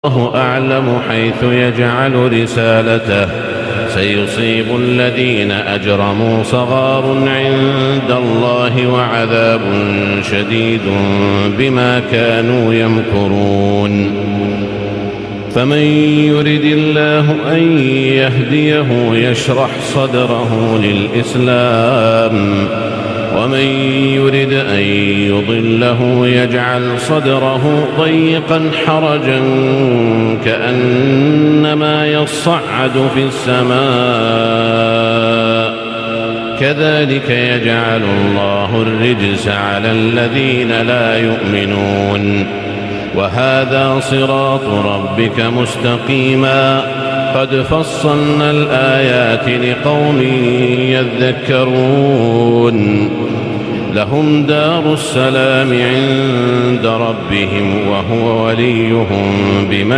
الله أعلم حيث يجعل رسالته سيصيب الذين أجرموا صغار عند الله وعذاب شديد بما كانوا يمكرون فمن يرد الله أن يهديه يشرح صدره للإسلام ومن يرد أن يضله يجعل صدره ضيقا حرجا كأنما يصعد في السماء كذلك يجعل الله الرجس على الذين لا يؤمنون وهذا صراط ربك مستقيما قد فصلنا الآيات لقوم يذكرون لهم دار السلام عند ربهم وهو وليهم بما